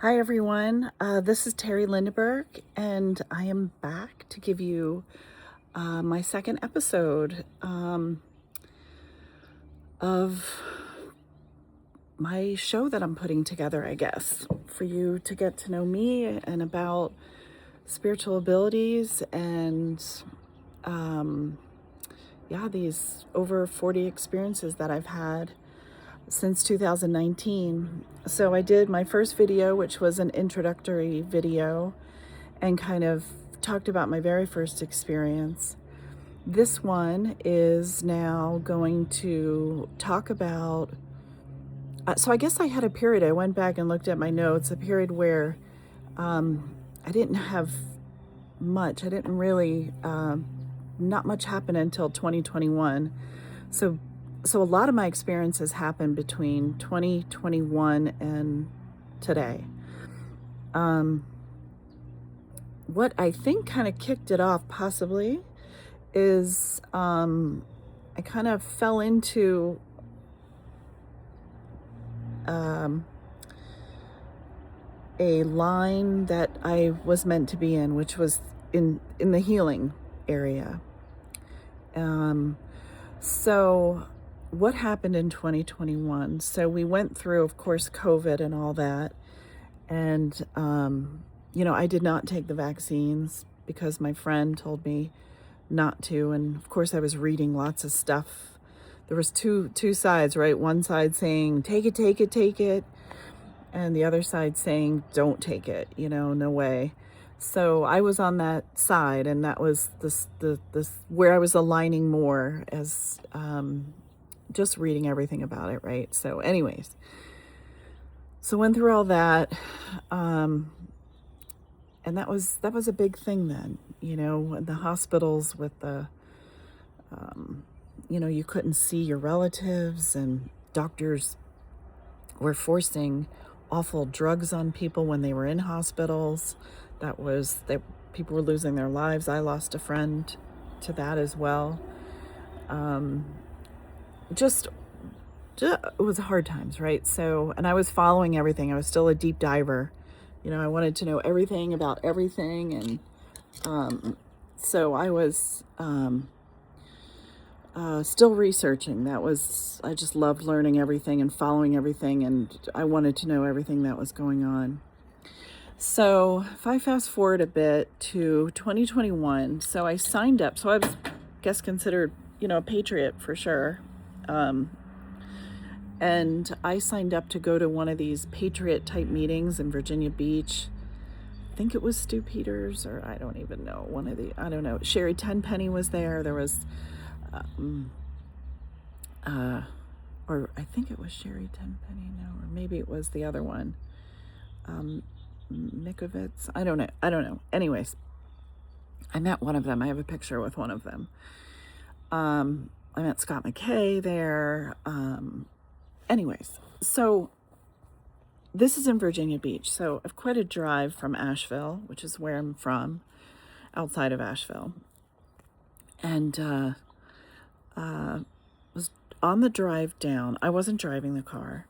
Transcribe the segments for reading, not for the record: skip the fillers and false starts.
Hi everyone, this is Teri Lindeberg, and I am back to give you my second episode of my show that I'm putting together, I guess, for you to get to know me and about spiritual abilities and these over 40 experiences that I've had since 2019. So I did my first video, which was an introductory video, and kind of talked about my very first experience. This one is now going to talk about, so I guess I had a period, I went back and looked at my notes, a period where I didn't have much, I didn't really, not much happened until 2021. So a lot of my experiences happened between 2021 and today. What I think kind of kicked it off possibly is I kind of fell into a line that I was meant to be in, which was in the healing area. So what happened in 2021? So we went through, of course, COVID and all that. And, I did not take the vaccines because my friend told me not to. And of course, I was reading lots of stuff. There was two sides, right? One side saying, take it, take it, take it. And the other side saying, don't take it, no way. So I was on that side, and that was this where I was aligning more as just reading everything about it, right? So anyways, so went through all that, and that was a big thing then, in the hospitals with the, you couldn't see your relatives, and doctors were forcing awful drugs on people when they were in hospitals. People were losing their lives. I lost a friend to that as well. It was hard times, right? So, and I was following everything. I was still a deep diver. I wanted to know everything about everything. And so I was still researching. I just loved learning everything and following everything. And I wanted to know everything that was going on. So if I fast forward a bit to 2021, so I signed up. So I was, I guess, considered, a patriot for sure. And I signed up to go to one of these patriot type meetings in Virginia Beach. I think it was Stu Peters, or I don't even know. I don't know. Sherry Tenpenny was there. There was, or I think it was Sherry Tenpenny, no, or maybe it was the other one. Mikovits. I don't know. Anyways, I met one of them. I have a picture with one of them. I met Scott McKay there. Anyways, so this is in Virginia Beach. So I've quite a drive from Asheville, which is where I'm from, outside of Asheville. And was on the drive down. I wasn't driving the car.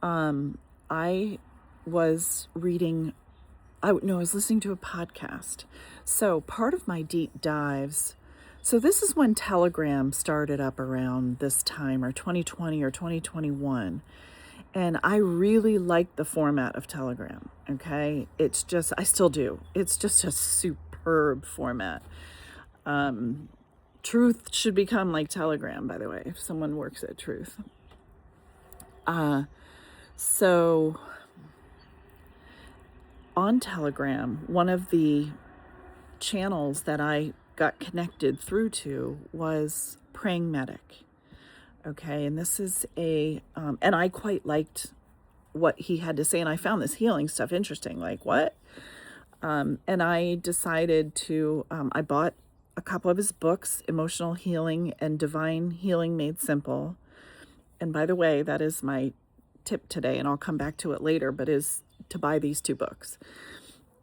I was I was listening to a podcast. So part of my deep dives, so this is when Telegram started up around this time, or 2020 or 2021. And I really liked the format of Telegram, okay? I still do. It's just a superb format. Truth should become like Telegram, by the way, if someone works at Truth. So on Telegram, one of the channels that I got connected through to was Praying Medic. Okay, and this is and I quite liked what he had to say, and I found this healing stuff interesting. Like, what? And I decided to, I bought a couple of his books, Emotional Healing and Divine Healing Made Simple. And by the way, that is my tip today, and I'll come back to it later, but is to buy these two books.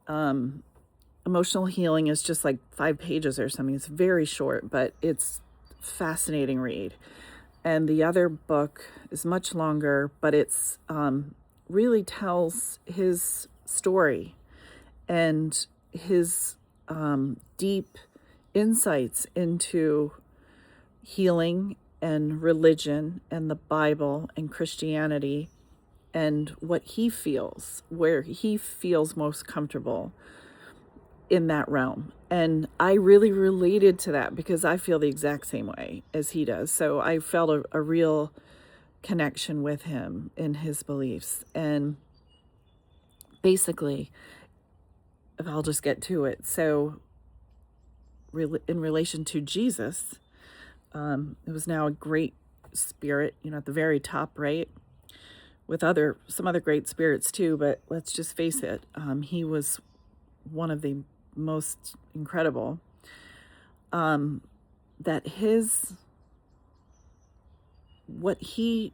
Emotional Healing is just like 5 pages or something. It's very short, but it's fascinating read. And the other book is much longer, but it's really tells his story and his deep insights into healing and religion and the Bible and Christianity and what he feels, where he feels most comfortable in that realm. And I really related to that because I feel the exact same way as he does. So I felt a real connection with him in his beliefs. And basically, if I'll just get to it. So in relation to Jesus, it was now a great spirit, at the very top, right? With some other great spirits too, but let's just face it, he was one of the most incredible. That what he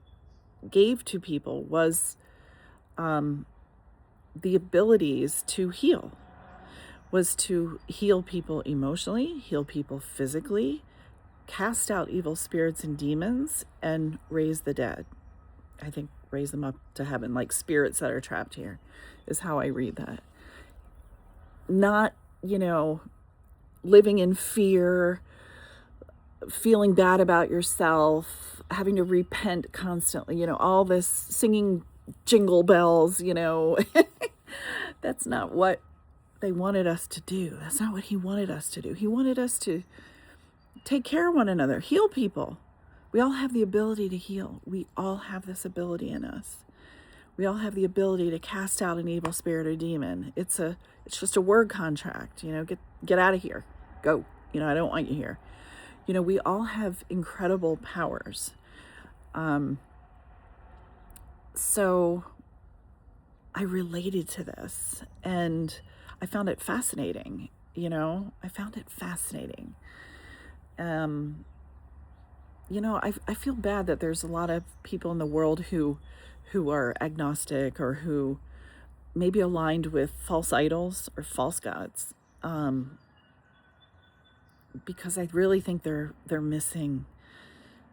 gave to people was the abilities to heal, was to heal people emotionally, heal people physically, cast out evil spirits and demons, and raise the dead. I think raise them up to heaven, like spirits that are trapped here, is how I read that. Not, living in fear, feeling bad about yourself, having to repent constantly, all this singing jingle bells, That's not what they wanted us to do. That's not what he wanted us to do. He wanted us to take care of one another, heal people. We all have the ability to heal. We all have this ability in us. We all have the ability to cast out an evil spirit or demon. It's just a word contract, get out of here. Go. I don't want you here. We all have incredible powers. So I related to this and I found it fascinating. I found it fascinating. I feel bad that there's a lot of people in the world who are agnostic or who may be aligned with false idols or false gods, because I really think they're missing.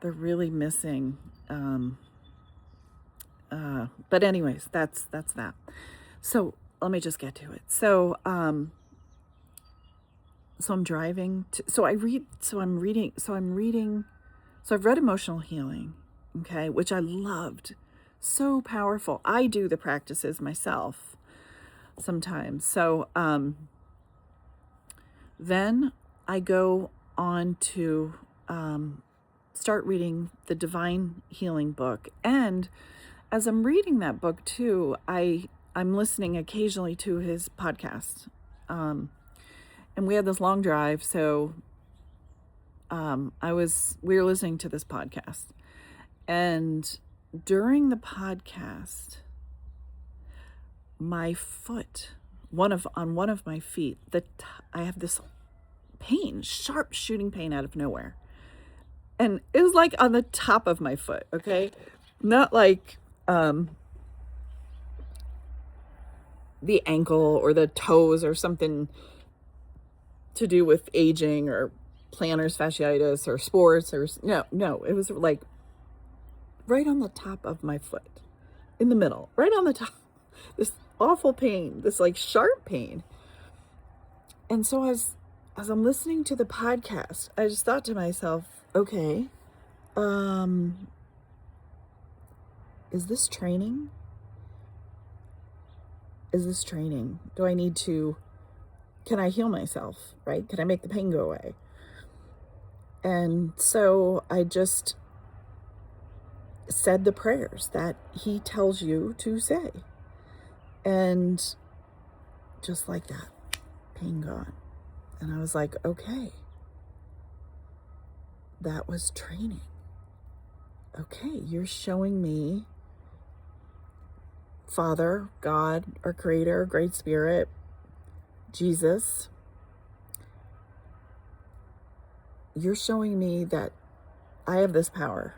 They're really missing. But anyways, that's that. So let me just get to it. So I'm driving to, so I've read Emotional Healing, okay, which I loved. So powerful. I do the practices myself sometimes. So then I go on to start reading the Divine Healing book. And as I'm reading that book too, I'm listening occasionally to his podcast. And we had this long drive, so we were listening to this podcast. And during the podcast, my foot, on one of my feet, I have this pain, sharp shooting pain out of nowhere. And it was like on the top of my foot, okay? Not like the ankle or the toes or something to do with aging or plantar fasciitis or sports or no, it was like right on the top of my foot, in the middle, right on the top. This awful pain, this like sharp pain. And so as I'm listening to the podcast, I just thought to myself, okay, is this training? Is this training? Can I heal myself, right? Can I make the pain go away? And so I just said the prayers that he tells you to say. And just like that, pain gone. And I was like, okay, that was training. Okay, you're showing me Father, God, our Creator, Great Spirit, Jesus. You're showing me that I have this power.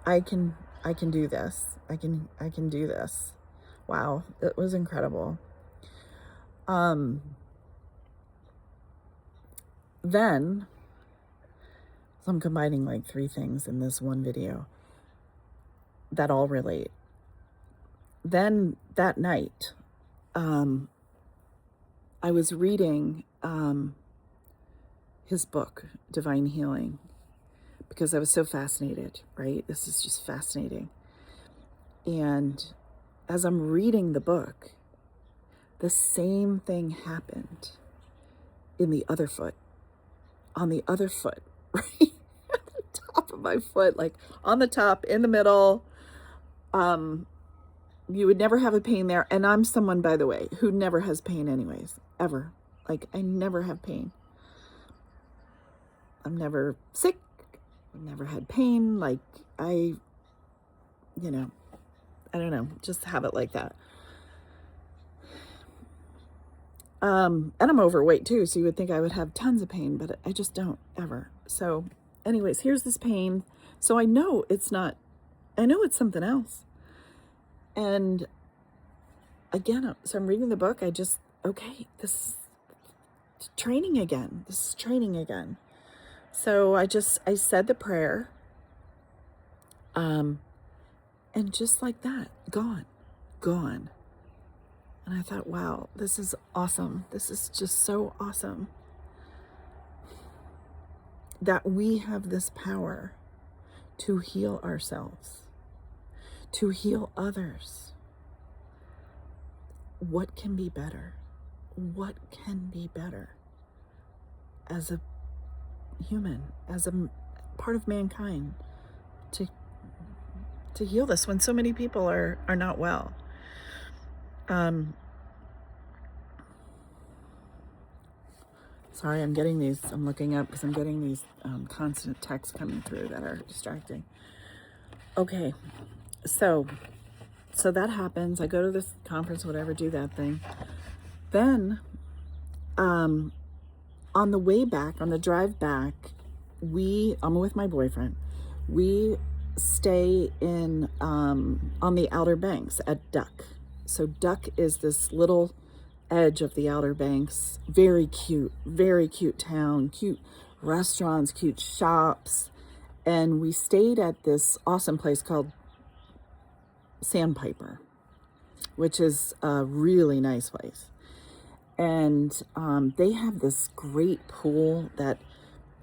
I can do this. I can do this. Wow, it was incredible. Then, so I'm combining like 3 things in this one video that all relate. Then that night, I was reading his book, Divine Healing, because I was so fascinated, right? This is just fascinating. And as I'm reading the book, the same thing happened in the other foot, on the other foot, right? At the top of my foot, like on the top, in the middle. You would never have a pain there. And I'm someone, by the way, who never has pain anyways, ever. Like, I never have pain. I'm never sick. I've never had pain. Like, I don't know, just have it like that. And I'm overweight too, so you would think I would have tons of pain, but I just don't ever. So anyways, here's this pain. So I know it's something else. And again, so I'm reading the book. This is training again. So I said the prayer. And just like that, gone. And I thought, wow, this is awesome. This is just so awesome that we have this power to heal ourselves, to heal others. What can be better? What can be better as a human, as a part of mankind, to heal this when so many people are not well? Sorry, I'm looking up because I'm getting these constant texts coming through that are distracting. Okay, so that happens. I go to this conference, whatever, do that thing. Then, on the way back, on the drive back, I'm with my boyfriend. We stay in, on the Outer Banks at Duck. So Duck is this little edge of the Outer Banks. Very cute town, cute restaurants, cute shops. And we stayed at this awesome place called Sandpiper, which is a really nice place. And they have this great pool that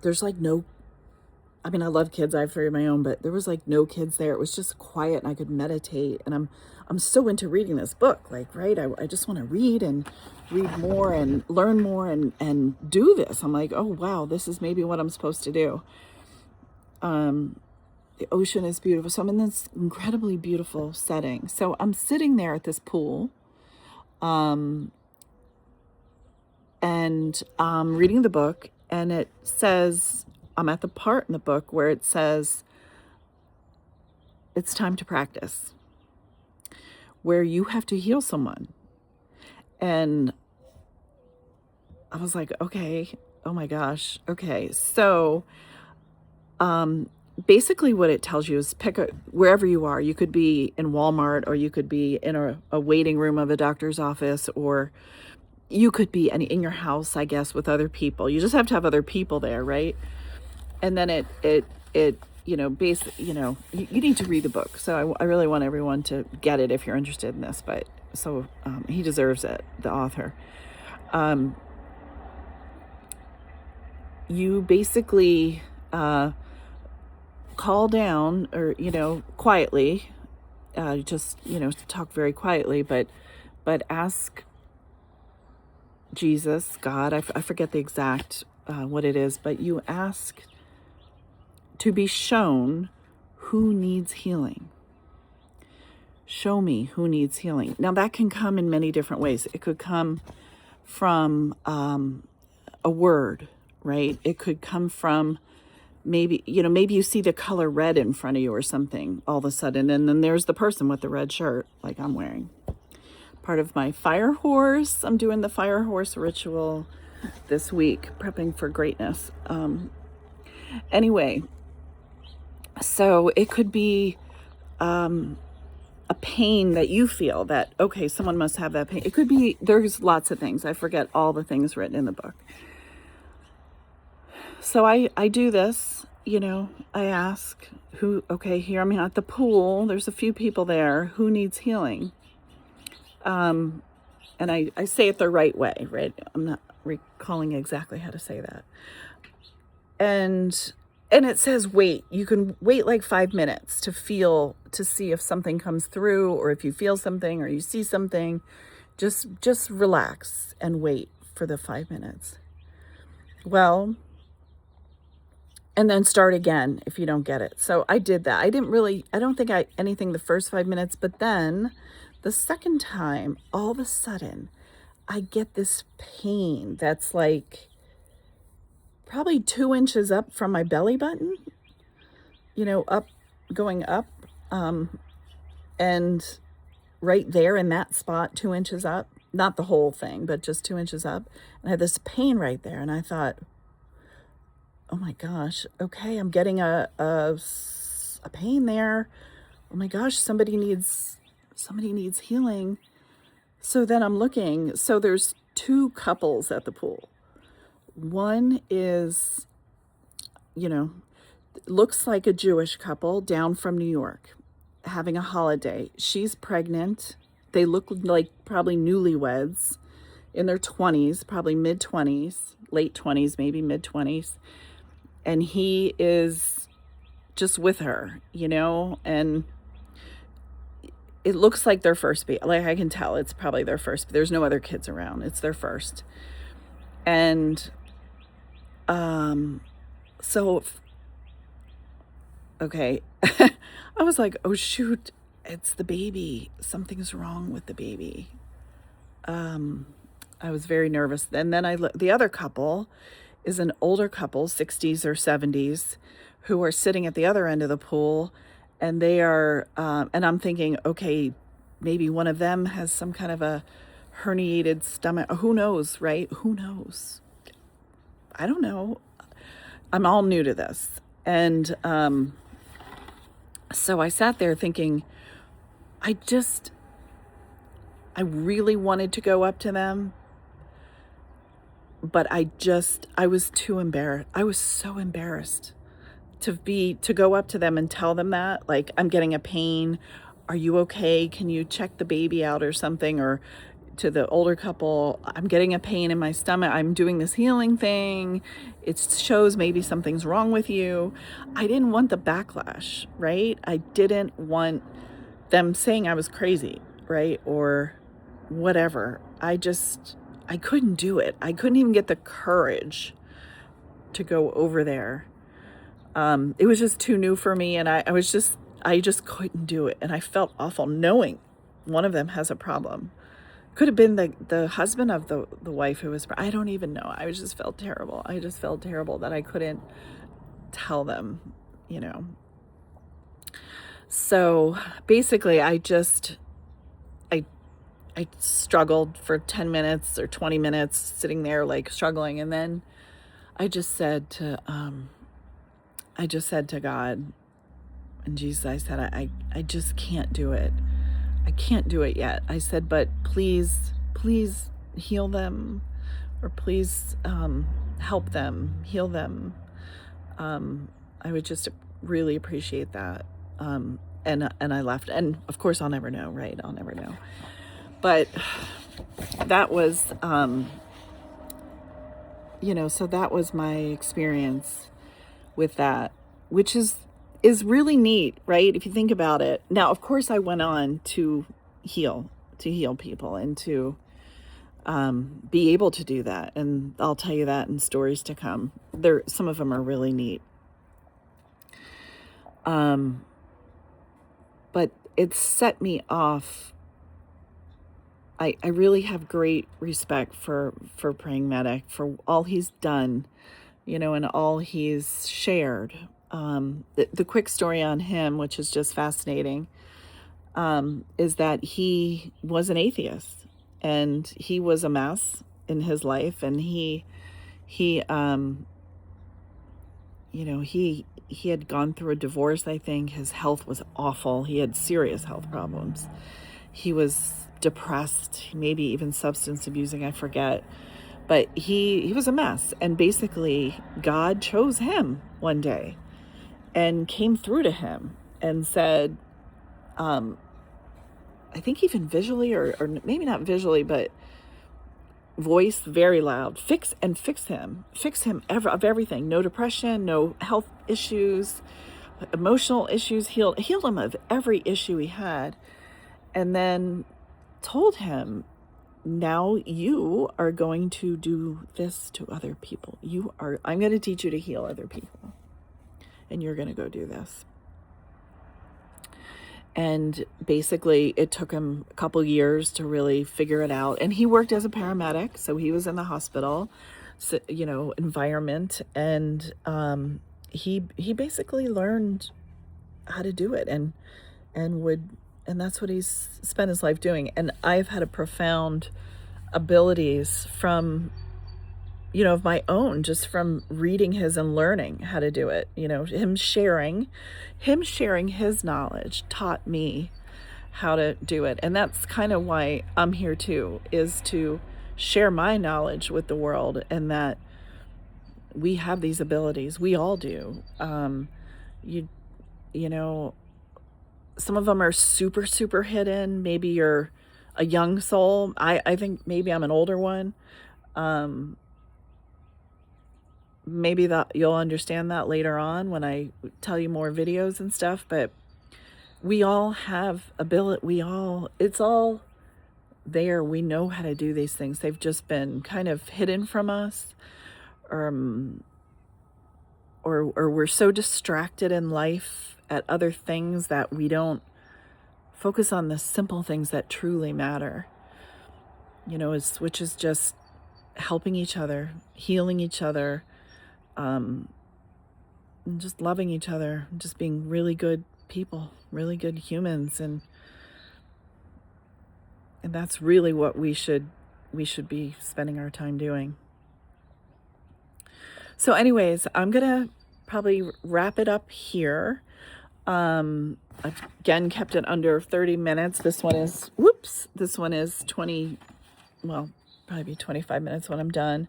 there's like I love kids. I have 3 of my own, but there was like no kids there. It was just quiet and I could meditate. And I'm so into reading this book, like, right? I just want to read more and learn more and do this. I'm like, oh, wow, this is maybe what I'm supposed to do. The ocean is beautiful. So I'm in this incredibly beautiful setting. So I'm sitting there at this pool, and I'm reading the book, and it says, I'm at the part in the book where it says, it's time to practice, where you have to heal someone. And I was like, okay, oh my gosh. Okay. So, basically what it tells you is pick wherever you are. You could be in Walmart, or you could be in a waiting room of a doctor's office, or you could be in your house, I guess, with other people. You just have to have other people there, right? And then it you need to read the book. So I really want everyone to get it if you're interested in this. But so he deserves it, the author. You basically call down, or quietly, just talk very quietly, but ask Jesus, God, I forget the exact what it is, but you ask to be shown who needs healing. Show me who needs healing. Now that can come in many different ways. It could come from a word, right? It could come from maybe you see the color red in front of you or something all of a sudden, and then there's the person with the red shirt like I'm wearing. Part of my fire horse. I'm doing the fire horse ritual this week, prepping for greatness. Anyway, so it could be a pain that you feel that, okay, someone must have that pain. It could be, there's lots of things. I forget all the things written in the book. So I do this, I ask here I'm at the pool. There's a few people there. Who needs healing? and I say it the right way, right? I'm not recalling exactly how to say that. And it says wait. You can wait like 5 minutes to see if something comes through, or if you feel something or you see something. Just relax and wait for the 5 minutes. Well, and then start again if you don't get it. So I did that. I don't think anything the first 5 minutes, but then the second time, all of a sudden, I get this pain that's like probably 2 inches up from my belly button, going up, and right there in that spot, 2 inches up, not the whole thing, but just 2 inches up. And I had this pain right there. And I thought, oh my gosh, okay, I'm getting a pain there. Oh my gosh, somebody needs healing. So then I'm looking. So there's 2 couples at the pool. One is, looks like a Jewish couple down from New York, having a holiday. She's pregnant. They look like probably newlyweds in their 20s, probably mid-20s, late 20s, maybe mid-20s. And he is just with her, and it looks like their first baby. Like, I can tell it's probably their first. There's no other kids around. It's their first. And so, okay, I was like, oh shoot, it's the baby. Something's wrong with the baby. I was very nervous. And then the other couple is an older couple, 60s or 70s, who are sitting at the other end of the pool, and they are, and I'm thinking, okay, maybe one of them has some kind of a herniated stomach. Who knows, right? Who knows? I don't know. I'm all new to this. And so I sat there thinking, I really wanted to go up to them, but I was too embarrassed. I was so embarrassed to go up to them and tell them that, like, I'm getting a pain. Are you okay? Can you check the baby out or something? Or to the older couple, I'm getting a pain in my stomach. I'm doing this healing thing. It shows maybe something's wrong with you. I didn't want the backlash, right? I didn't want them saying I was crazy, right? Or whatever. I couldn't do it. I couldn't even get the courage to go over there. It was just too new for me, and I just couldn't do it. And I felt awful knowing one of them has a problem. Could have been the husband of the wife who was, I don't even know. I just felt terrible. I just felt terrible that I couldn't tell them, So basically I struggled for 10 minutes or 20 minutes sitting there, like, struggling. And then I just said to God and Jesus, I said, I just can't do it. I can't do it yet. I said, but please heal them, or please help them, heal them. I would just really appreciate that. And I left. And of course I'll never know, right? I'll never know. But that was, so that was my experience with that, which is really neat, right? If you think about it. Now, of course, I went on to heal people and to be able to do that. And I'll tell you that in stories to come. Some of them are really neat. But it set me off. I really have great respect for Praying Medic, for all he's done, and all he's shared. The quick story on him, which is just fascinating, is that he was an atheist, and he was a mess in his life, and he had gone through a divorce. I think his health was awful. He had serious health problems. He was depressed, maybe even substance abusing, I forget. But he was a mess. And basically, God chose him one day and came through to him and said, I think even visually, or maybe not visually, but voice very loud. Fix him. Fix him of everything. No depression, no health issues, emotional issues. Healed him of every issue he had. And then told him, now you are going to do this to other people. I'm going to teach you to heal other people. And you're going to go do this. And basically it took him a couple years to really figure it out. And he worked as a paramedic. So he was in the hospital, environment. And he basically learned how to do it and that's what he's spent his life doing. And I've had a profound abilities from, of my own, just from reading his and learning how to do it. Him sharing his knowledge taught me how to do it. And that's kind of why I'm here too, is to share my knowledge with the world, and that we have these abilities. We all do. Some of them are super, super hidden. Maybe you're a young soul. I think maybe I'm an older one. Maybe that you'll understand that later on when I tell you more videos and stuff, but we all have ability. It's all there. We know how to do these things. They've just been kind of hidden from us, or we're so distracted in life at other things that we don't focus on the simple things that truly matter, which is just helping each other, healing each other, and just loving each other, just being really good people, really good humans. And that's really what we should be spending our time doing. So anyways, I'm going to probably wrap it up here. I've again kept it under 30 minutes. This one is 20, well, probably 25 minutes when I'm done.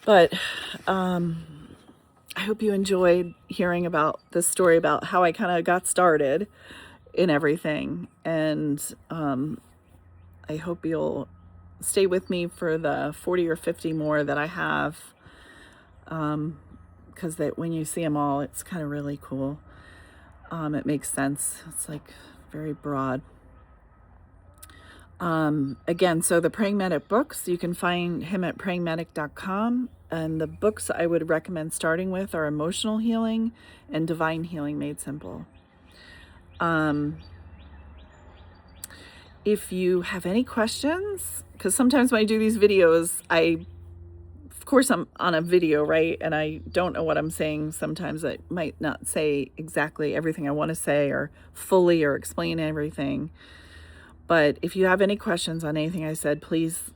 But I hope you enjoyed hearing about this story about how I kind of got started in everything. And I hope you'll stay with me for the 40 or 50 more that I have. Because when you see them all, it's kind of really cool. It makes sense. It's like very broad. Again, so the Praying Medic books, you can find him at prayingmedic.com. And the books I would recommend starting with are Emotional Healing and Divine Healing Made Simple. If you have any questions, because sometimes when I do these videos, of course I'm on a video, right? And I don't know what I'm saying. Sometimes I might not say exactly everything I want to say or fully or explain everything. But if you have any questions on anything I said, please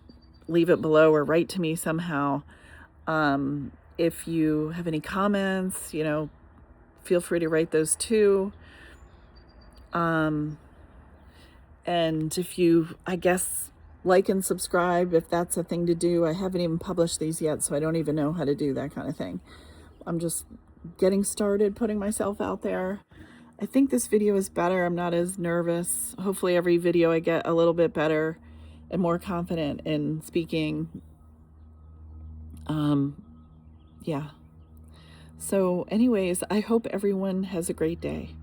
leave it below or write to me somehow. If you have any comments, feel free to write those too. And if you, I guess, like and subscribe, if that's a thing to do. I haven't even published these yet, so I don't even know how to do that kind of thing. I'm just getting started, putting myself out there. I think this video is better. I'm not as nervous. Hopefully every video I get a little bit better and more confident in speaking. Yeah. So anyways, I hope everyone has a great day.